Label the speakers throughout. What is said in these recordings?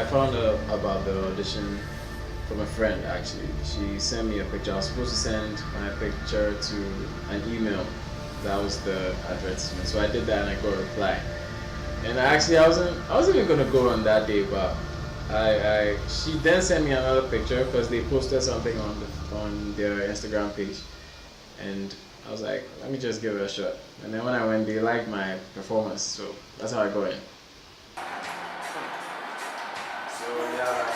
Speaker 1: I found out about the audition from a friend actually. She sent me a picture. I was supposed to send my picture to an email. That was the advertisement. So I did that and I got a reply. And actually I wasn't even gonna go on that day, but she then sent me another picture because they posted something on their Instagram page, and I was like, let me just give it a shot. And then when I went, they liked my performance, so that's how I got in. So yeah,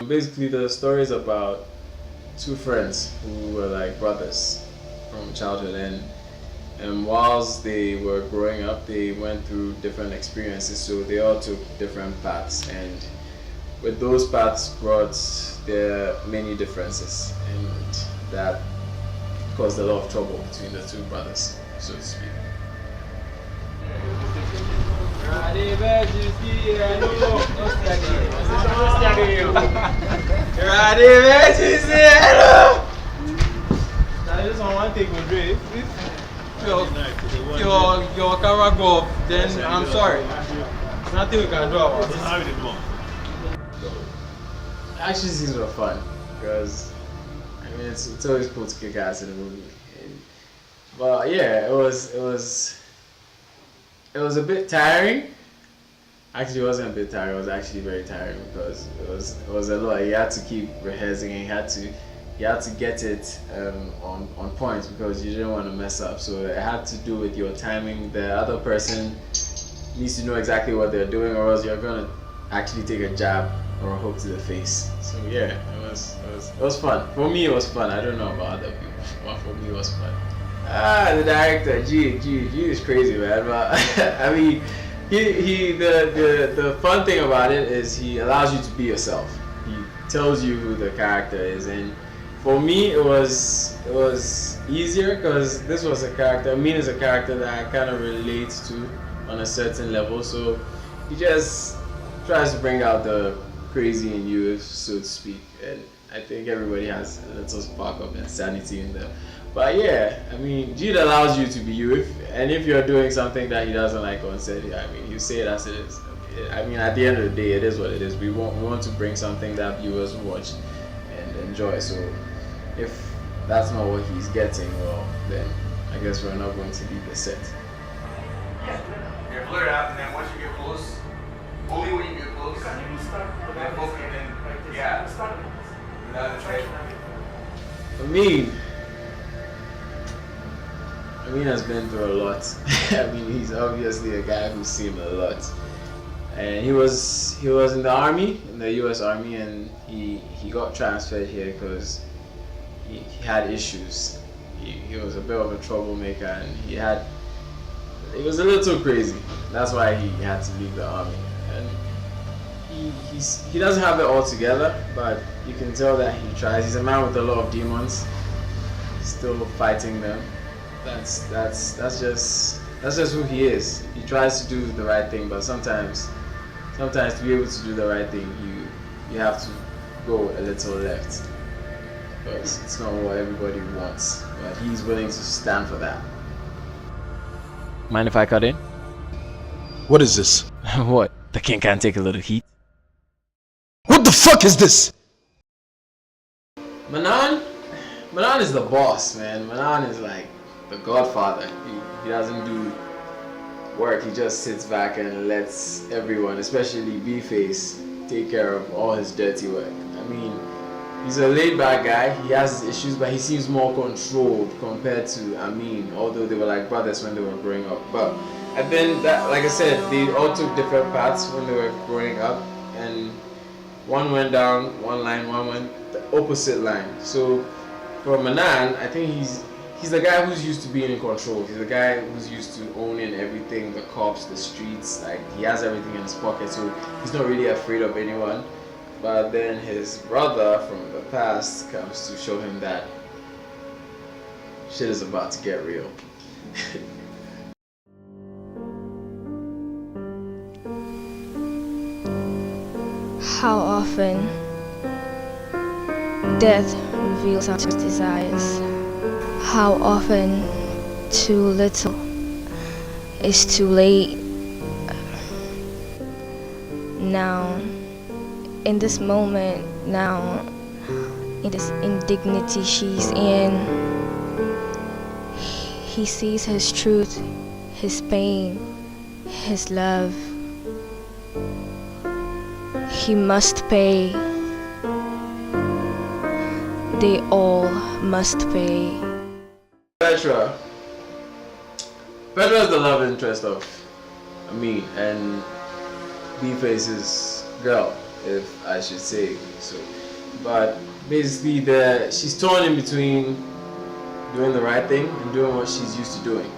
Speaker 1: basically, the story is about two friends who were like brothers from childhood, and whilst they were growing up, they went through different experiences, so they all took different paths, and with those paths brought their many differences, and that caused a lot of trouble between the two brothers, so to speak.
Speaker 2: Your camera go off, then I'm sorry. There's nothing we can do about it.
Speaker 1: Action scenes were fun because I mean it's always cool to kick ass in a movie. But yeah, it was a bit tiring. Actually, it wasn't a bit tiring. It was actually very tiring because it was a lot. You had to keep rehearsing, and you had to get it on point because you didn't want to mess up. So it had to do with your timing. The other person needs to know exactly what they're doing, or else you're gonna actually take a jab or a hook to the face. So yeah, it was fun. For me, it was fun. I don't know about other people, but for me, it was fun. The director, Jade is crazy, man. But I mean, the fun thing about it is he allows you to be yourself. He tells you who the character is, and for me, it was easier because this was a character. Amin is a character that I kind of relate to on a certain level. So he just tries to bring out the crazy in you, so to speak, and I think everybody has a little spark of insanity in them. But yeah, I mean, Jade allows you to be you, if you're doing something that he doesn't like on set, I mean, you say it as it is. I mean, at the end of the day, it is what it is. We want to bring something that viewers watch and enjoy. So if that's not what he's getting, well, then I guess we're not going to leave the set.
Speaker 3: Yeah, blur it out, and then once you get close, only when you get close, then start. Yeah.
Speaker 1: Amin has been through a lot. I mean, he's obviously a guy who's seen a lot. And he was in the army, in the U.S. Army, and he got transferred here because he had issues. He was a bit of a troublemaker, and he was a little crazy. That's why he had to leave the army. And he doesn't have it all together, but you can tell that he tries. He's a man with a lot of demons, still fighting them. That's just who he is. He tries to do the right thing, but sometimes to be able to do the right thing, you have to go a little left, because it's not what everybody wants. But he's willing to stand for that. Mind if I cut in?
Speaker 4: What is this?
Speaker 1: What? The king can't take a little heat?
Speaker 4: What the fuck is this?
Speaker 1: Mannahn is the boss, man. Mannahn is like the godfather. He doesn't do work. He just sits back and lets everyone, especially B-Face, take care of all his dirty work. I mean, he's a laid-back guy. He has his issues, but he seems more controlled compared to Amin, although they were like brothers when they were growing up. But I think that, like I said, they all took different paths when they were growing up, and one went down one line, one went the opposite line. So for Mannahn, I think he's the guy who's used to being in control. He's the guy who's used to owning everything, the cops, the streets. Like, he has everything in his pocket, so he's not really afraid of anyone. But then his brother from the past comes to show him that shit is about to get real.
Speaker 5: How often death reveals our desires. How often too little is too late. Now, in this moment, now, in this indignity she's in, he sees his truth, his pain, his love. He must pay. They all must pay.
Speaker 1: Petra is the love interest of Amin and B-Face's girl, if I should say so. But basically, she's torn in between doing the right thing and doing what she's used to doing.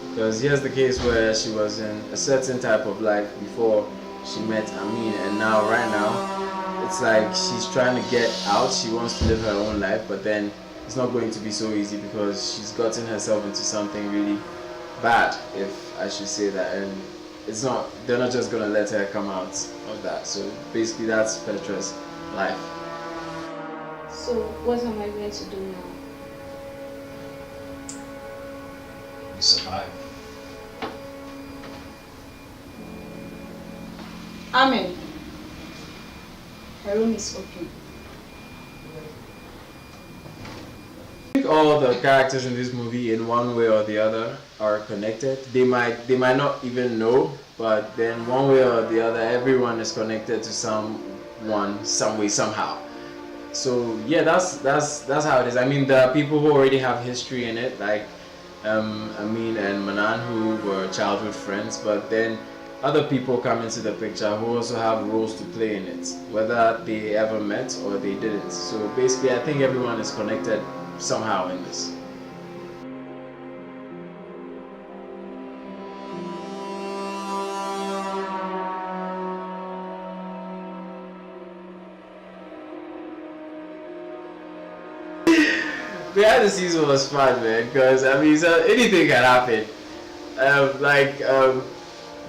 Speaker 1: Because here's the case where she was in a certain type of life before she met Amin, and now, right now, it's like she's trying to get out. She wants to live her own life, but then it's not going to be so easy because she's gotten herself into something really bad, if I should say that, and they're not just gonna let her come out of that. So basically that's Petra's life.
Speaker 6: So what am I going to do now?
Speaker 7: You survive.
Speaker 6: Amin. Her room is open.
Speaker 1: I think all the characters in this movie, in one way or the other, are connected. They might not even know, but then one way or the other, everyone is connected to someone, some way, somehow. So yeah, that's how it is. I mean, there are people who already have history in it, like Amin and Mannahn, who were childhood friends, but then other people come into the picture who also have roles to play in it, whether they ever met or they didn't. So basically, I think everyone is connected somehow in this. Behind the scenes was fun, man, because I mean, so anything can happen.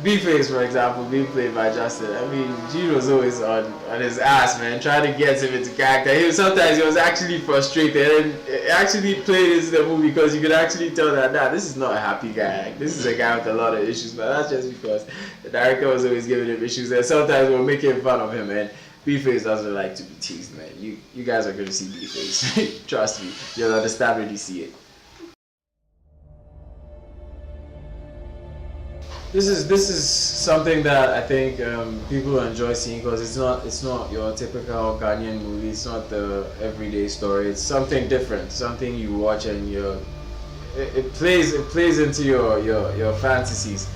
Speaker 1: B-Face, for example, being played by Justin. I mean, Jade was always on his ass, man, trying to get him into character. Sometimes he was actually frustrated, and it actually played into the movie because you could actually tell that, nah, this is not a happy guy. This is a guy with a lot of issues, but that's just because the director was always giving him issues, and sometimes we were making fun of him, and B-Face doesn't like to be teased, man. You guys are going to see B-Face. Trust me, you'll understand when you see it. This is something that I think people enjoy seeing because it's not your typical Ghanaian movie. It's not the everyday story. It's something different, something you watch and it plays into your fantasies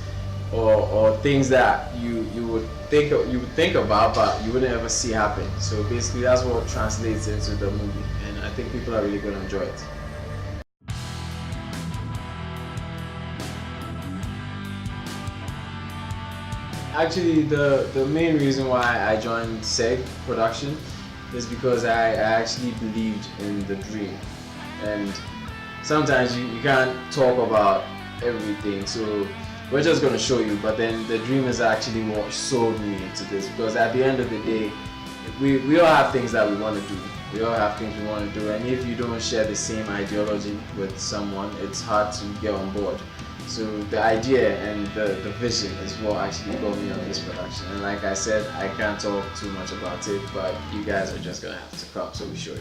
Speaker 1: or things that you would think about but you wouldn't ever see happen. So basically, that's what translates into the movie, and I think people are really going to enjoy it. Actually, the main reason why I joined SEG production is because I actually believed in the dream, and sometimes you can't talk about everything, so we're just going to show you, but then the dream is actually what sold me into this, because at the end of the day, we all have things that we want to do. We all have things we want to do, and if you don't share the same ideology with someone, it's hard to get on board. So the idea and the vision is what actually got me on this production. And like I said, I can't talk too much about it, but you guys are just gonna have to come so we show you.